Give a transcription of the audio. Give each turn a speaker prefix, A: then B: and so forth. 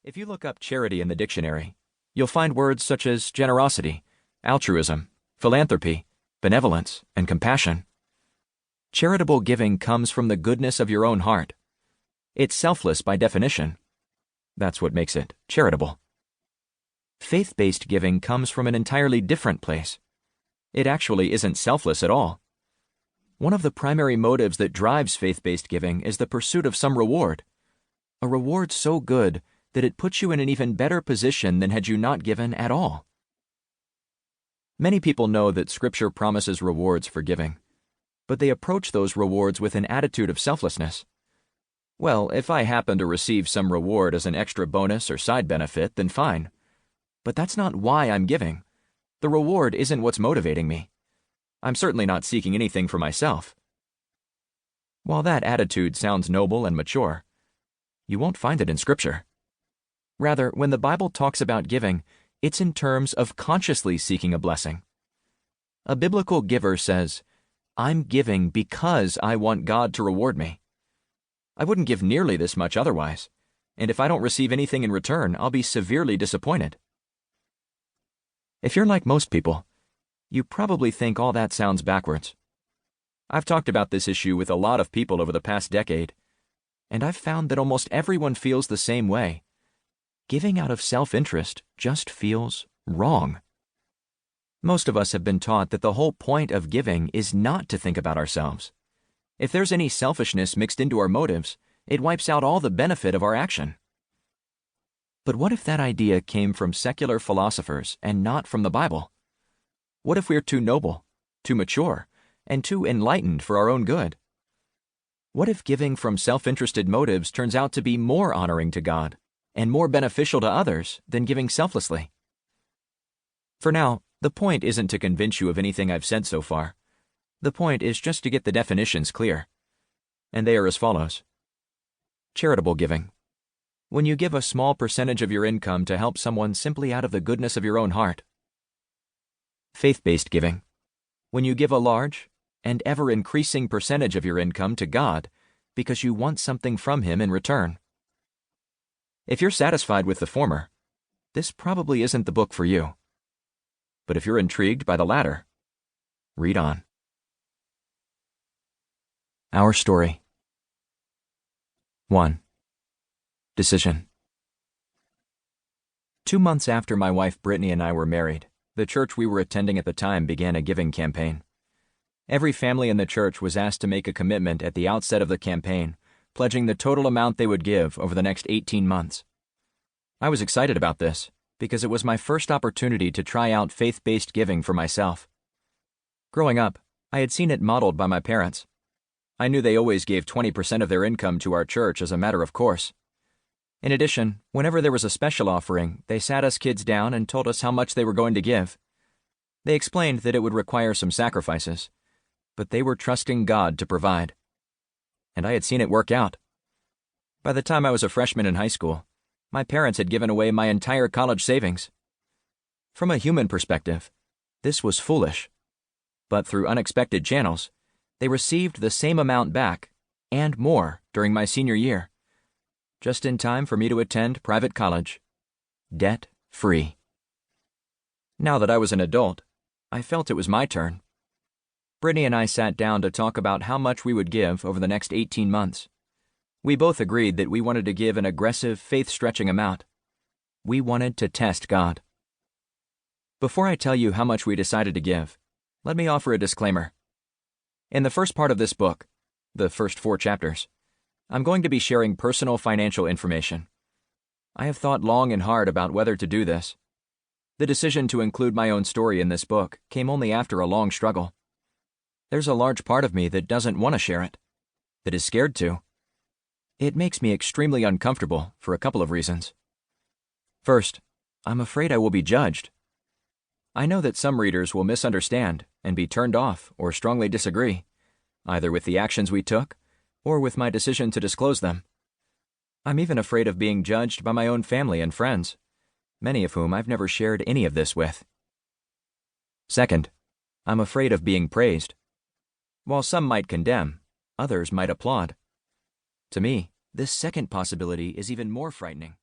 A: If you look up charity in the dictionary, you'll find words such as generosity, altruism, philanthropy, benevolence, and compassion. Charitable giving comes from the goodness of your own heart. It's selfless by definition. That's what makes it charitable. Faith-based giving comes from an entirely different place. It actually isn't selfless at all. One of the primary motives that drives faith-based giving is the pursuit of some reward. A reward so good that it puts you in an even better position than had you not given at all. Many people know that Scripture promises rewards for giving, but they approach those rewards with an attitude of selflessness. Well, if I happen to receive some reward as an extra bonus or side benefit, then fine. But that's not why I'm giving. The reward isn't what's motivating me. I'm certainly not seeking anything for myself. While that attitude sounds noble and mature, you won't find it in Scripture. Rather, when the Bible talks about giving, it's in terms of consciously seeking a blessing. A biblical giver says, "I'm giving because I want God to reward me. I wouldn't give nearly this much otherwise, and if I don't receive anything in return, I'll be severely disappointed." If you're like most people, you probably think all that sounds backwards. I've talked about this issue with a lot of people over the past decade, and I've found that almost everyone feels the same way. Giving out of self-interest just feels wrong. Most of us have been taught that the whole point of giving is not to think about ourselves. If there's any selfishness mixed into our motives, it wipes out all the benefit of our action. But what if that idea came from secular philosophers and not from the Bible? What if we're too noble, too mature, and too enlightened for our own good? What if giving from self-interested motives turns out to be more honoring to God and more beneficial to others than giving selflessly? For now, the point isn't to convince you of anything I've said so far. The point is just to get the definitions clear. And they are as follows. Charitable giving. When you give a small percentage of your income to help someone simply out of the goodness of your own heart. Faith-based giving. When you give a large and ever-increasing percentage of your income to God because you want something from Him in return. If you're satisfied with the former, this probably isn't the book for you. But if you're intrigued by the latter, read on. Our story. 1. Decision. 2 months after my wife Brittany and I were married, the church we were attending at the time began a giving campaign. Every family in the church was asked to make a commitment at the outset of the campaign, pledging the total amount they would give over the next 18 months. I was excited about this because it was my first opportunity to try out faith-based giving for myself. Growing up, I had seen it modeled by my parents. I knew they always gave 20% of their income to our church as a matter of course. In addition, whenever there was a special offering, they sat us kids down and told us how much they were going to give. They explained that it would require some sacrifices, but they were trusting God to provide. And I had seen it work out. By the time I was a freshman in high school, my parents had given away my entire college savings. From a human perspective, this was foolish. But through unexpected channels, they received the same amount back, and more, during my senior year. Just in time for me to attend private college, debt-free. Now that I was an adult, I felt it was my turn. Brittany and I sat down to talk about how much we would give over the next 18 months. We both agreed that we wanted to give an aggressive, faith-stretching amount. We wanted to test God. Before I tell you how much we decided to give, let me offer a disclaimer. In the first part of this book, the first 4 chapters, I'm going to be sharing personal financial information. I have thought long and hard about whether to do this. The decision to include my own story in this book came only after a long struggle. There's a large part of me that doesn't want to share it, that is scared to. It makes me extremely uncomfortable for a couple of reasons. First, I'm afraid I will be judged. I know that some readers will misunderstand and be turned off or strongly disagree, either with the actions we took or with my decision to disclose them. I'm even afraid of being judged by my own family and friends, many of whom I've never shared any of this with. Second, I'm afraid of being praised. While some might condemn, others might applaud. To me, this second possibility is even more frightening.